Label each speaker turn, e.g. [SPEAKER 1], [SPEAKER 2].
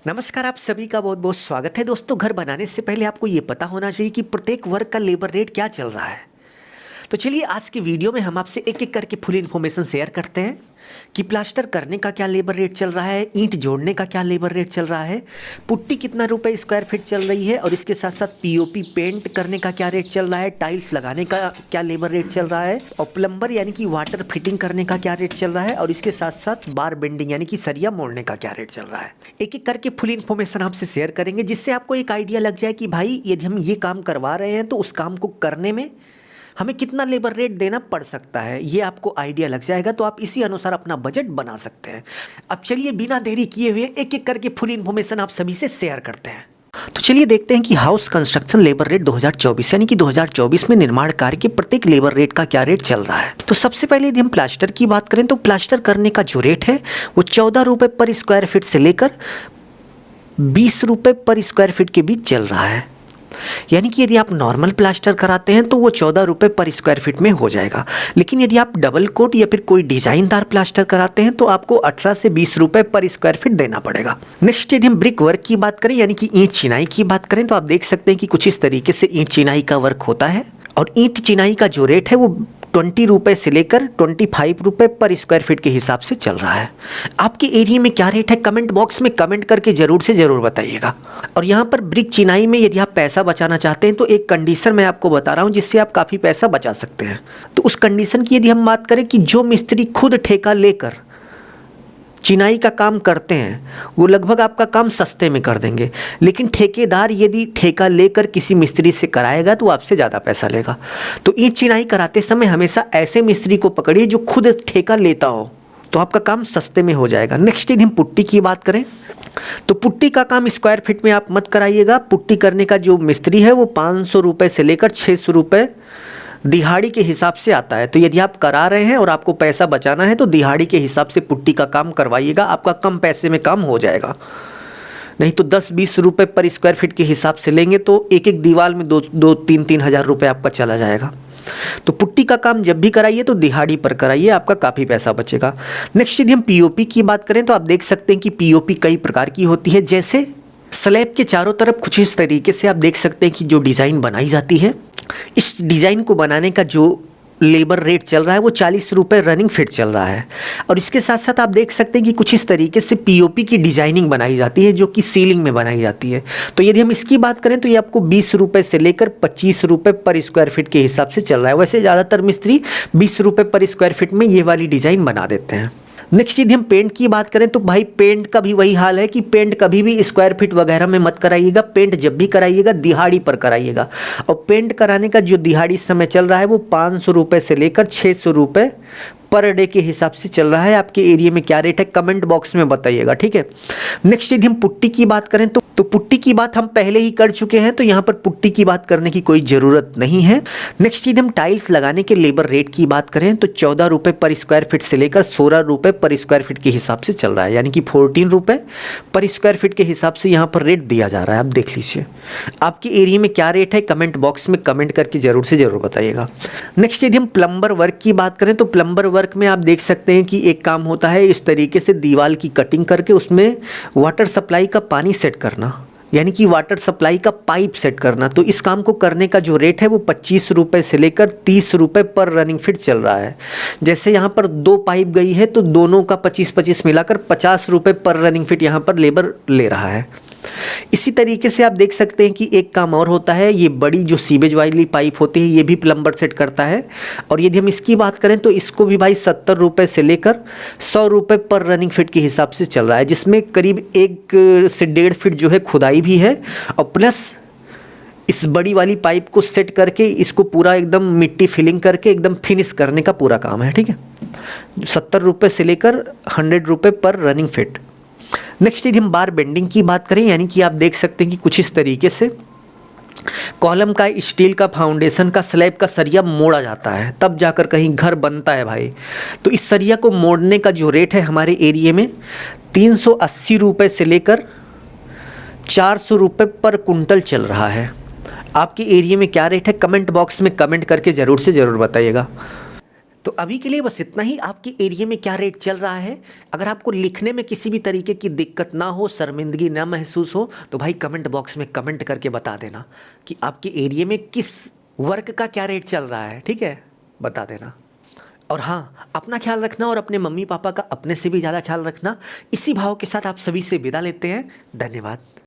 [SPEAKER 1] नमस्कार, आप सभी का बहुत बहुत स्वागत है। दोस्तों, घर बनाने से पहले आपको ये पता होना चाहिए कि प्रत्येक वर्ग का लेबर रेट क्या चल रहा है। तो चलिए आज की वीडियो में हम आपसे एक एक करके फुल इन्फॉर्मेशन शेयर करते हैं कि प्लास्टर करने का क्या लेबर रेट चल रहा है, ईंट जोड़ने का क्या लेबर रेट चल रहा है, पुट्टी कितना रुपए स्क्वायर फीट चल रही है, और इसके साथ साथ पीओपी पेंट करने का क्या रेट चल रहा है, टाइल्स लगाने का क्या लेबर रेट चल रहा है, और प्लम्बर यानी कि वाटर फिटिंग करने का क्या रेट चल रहा है, और इसके साथ साथ बार बेंडिंग यानी कि सरिया मोड़ने का क्या रेट चल रहा है। एक एक करके फुल इन्फॉर्मेशन आपसे शेयर करेंगे, जिससे आपको एक आइडिया लग जाए कि भाई यदि हम ये काम करवा रहे हैं तो उस काम को करने में हमें कितना लेबर रेट देना पड़ सकता है। ये आपको आइडिया लग जाएगा तो आप इसी अनुसार अपना बजट बना सकते हैं। अब चलिए बिना देरी किए हुए एक एक करके फुल इन्फॉर्मेशन आप सभी से शेयर करते हैं। तो चलिए देखते हैं कि हाउस कंस्ट्रक्शन लेबर रेट 2024 यानी कि 2024 में निर्माण कार्य के प्रत्येक लेबर रेट का क्या रेट चल रहा है। तो सबसे पहले यदि हम प्लास्टर की बात करें तो प्लास्टर करने का जो रेट है वो 14 रुपये पर स्क्वायर फीट से लेकर 20 रुपये पर स्क्वायर फीट के बीच चल रहा है। यानी कि यदि आप नॉर्मल प्लास्टर कराते हैं तो वो 14 रुपये पर स्क्वायर फीट में हो जाएगा, लेकिन यदि आप डबल कोट या फिर कोई डिजाइनदार प्लास्टर कराते हैं तो आपको 18 से 20 रुपये पर स्क्वायर फीट देना पड़ेगा। नेक्स्ट यदि हम ब्रिक वर्क की बात करें यानी कि ईंट चिनाई की बात करें तो आप देख सकते हैं कि कुछ इस तरीके से ईंट चिनाई का वर्क होता है, और ईंट चिनाई का जो रेट है वो 20 रुपये से लेकर 25 रुपये पर स्क्वायर फीट के हिसाब से चल रहा है। आपके एरिया में क्या रेट है कमेंट बॉक्स में कमेंट करके ज़रूर से ज़रूर बताइएगा। और यहाँ पर ब्रिक चिनाई में यदि आप पैसा बचाना चाहते हैं तो एक कंडीशन मैं आपको बता रहा हूँ जिससे आप काफ़ी पैसा बचा सकते हैं। तो उस कंडीशन की यदि हम बात करें कि जो मिस्त्री खुद ठेका लेकर चिनाई का काम करते हैं वो लगभग आपका काम सस्ते में कर देंगे, लेकिन ठेकेदार यदि ठेका लेकर किसी मिस्त्री से कराएगा तो आपसे ज़्यादा पैसा लेगा। तो ईंट चिनाई कराते समय हमेशा ऐसे मिस्त्री को पकड़िए जो खुद ठेका लेता हो, तो आपका काम सस्ते में हो जाएगा। नेक्स्ट यदि हम पुट्टी की बात करें तो पुट्टी का काम स्क्वायर फीट में आप मत कराइएगा। पुट्टी करने का जो मिस्त्री है वो 500 रुपये से लेकर 600 रुपये दिहाड़ी के हिसाब से आता है। तो यदि आप करा रहे हैं और आपको पैसा बचाना है तो दिहाड़ी के हिसाब से पुट्टी का काम करवाइएगा, आपका कम पैसे में काम हो जाएगा। नहीं तो 10-20 रुपये पर स्क्वायर फीट के हिसाब से लेंगे तो एक एक दीवार में 2-3 हज़ार रुपये आपका चला जाएगा। तो पुट्टी का काम जब भी कराइए तो दिहाड़ी पर कराइए, आपका काफ़ी पैसा बचेगा। नेक्स्ट यदि हम पीओपी की बात करें तो आप देख सकते हैं कि पीओपी कई प्रकार की होती है। जैसे स्लैब के चारों तरफ कुछ इस तरीके से आप देख सकते हैं कि जो डिज़ाइन बनाई जाती है, इस डिज़ाइन को बनाने का जो लेबर रेट चल रहा है वो 40 रुपये रनिंग फिट चल रहा है। और इसके साथ साथ आप देख सकते हैं कि कुछ इस तरीके से पीओपी की डिजाइनिंग बनाई जाती है जो कि सीलिंग में बनाई जाती है। तो यदि हम इसकी बात करें तो ये आपको 20 रुपये से लेकर 25 रुपये पर स्क्वायर फीट के हिसाब से चल रहा है। वैसे ज़्यादातर मिस्त्री 20 रुपये पर स्क्वायर फीट में ये वाली डिज़ाइन बना देते हैं। नेक्स्ट यदि हम पेंट की बात करें तो भाई पेंट का भी वही हाल है कि पेंट कभी भी स्क्वायर फीट वगैरह में मत कराइएगा। पेंट जब भी कराइएगा दिहाड़ी पर कराइएगा, और पेंट कराने का जो दिहाड़ी समय चल रहा है वो 500 रुपये से लेकर 600 रुपये पर डे के हिसाब से चल रहा है। आपके एरिया में क्या रेट है कमेंट बॉक्स में बताइएगा, ठीक है। नेक्स्ट यदि हम पुट्टी की बात करें तो पुट्टी की बात हम पहले ही कर चुके हैं, तो यहाँ पर पुट्टी की बात करने की कोई ज़रूरत नहीं है। नेक्स्ट यदि हम टाइल्स लगाने के लेबर रेट की बात करें तो 14 रुपये पर स्क्वायर फीट से लेकर 16 रुपये पर स्क्वायर फीट के हिसाब से चल रहा है, यानी कि 14 रुपये पर स्क्वायर फीट के हिसाब से यहाँ पर रेट दिया जा रहा है। आप देख लीजिए आपके एरिया में क्या रेट है कमेंट बॉक्स में कमेंट करके ज़रूर से ज़रूर बताइएगा। नेक्स्ट यदि हम प्लम्बर वर्क की बात करें तो प्लम्बर वर्क में आप देख सकते हैं कि एक काम होता है इस तरीके से दीवार की कटिंग करके उसमें वाटर सप्लाई का पानी सेट करना, यानी कि वाटर सप्लाई का पाइप सेट करना। तो इस काम को करने का जो रेट है वो 25 रुपये से लेकर 30 रुपये पर रनिंग फिट चल रहा है। जैसे यहाँ पर 2 पाइप गई है तो दोनों का 25-25 मिलाकर 50 रुपये पर रनिंग फिट यहाँ पर लेबर ले रहा है। इसी तरीके से आप देख सकते हैं कि एक काम और होता है, ये बड़ी जो सीवेज वाली पाइप होती है ये भी प्लम्बर सेट करता है। और यदि हम इसकी बात करें तो इसको भी भाई 70 रुपये से लेकर 100 रुपये पर रनिंग फिट के हिसाब से चल रहा है, जिसमें करीब 1 से 1.5 फीट जो है खुदाई भी है, और प्लस इस बड़ी वाली पाइप को सेट करके इसको पूरा एकदम मिट्टी फिलिंग करके एकदम फिनिश करने का पूरा काम है, ठीक है। 70 रुपये से लेकर 100 रुपये पर रनिंग फिट। नेक्स्ट यदि हम बार बेंडिंग की बात करें, यानी कि आप देख सकते हैं कि कुछ इस तरीके से कॉलम का, स्टील का, फाउंडेशन का, स्लैब का सरिया मोड़ा जाता है तब जाकर कहीं घर बनता है भाई। तो इस सरिया को मोड़ने का जो रेट है हमारे एरिया में 380 रुपये से लेकर 400 रुपये पर कुंटल चल रहा है। आपके एरिया में क्या रेट है कमेंट बॉक्स में कमेंट करके ज़रूर से ज़रूर बताइएगा। तो अभी के लिए बस इतना ही। आपके एरिया में क्या रेट चल रहा है, अगर आपको लिखने में किसी भी तरीके की दिक्कत ना हो, शर्मिंदगी ना महसूस हो, तो भाई कमेंट बॉक्स में कमेंट करके बता देना कि आपके एरिया में किस वर्क का क्या रेट चल रहा है, ठीक है, बता देना। और हाँ, अपना ख्याल रखना और अपने मम्मी पापा का अपने से भी ज़्यादा ख्याल रखना। इसी भाव के साथ आप सभी से विदा लेते हैं। धन्यवाद।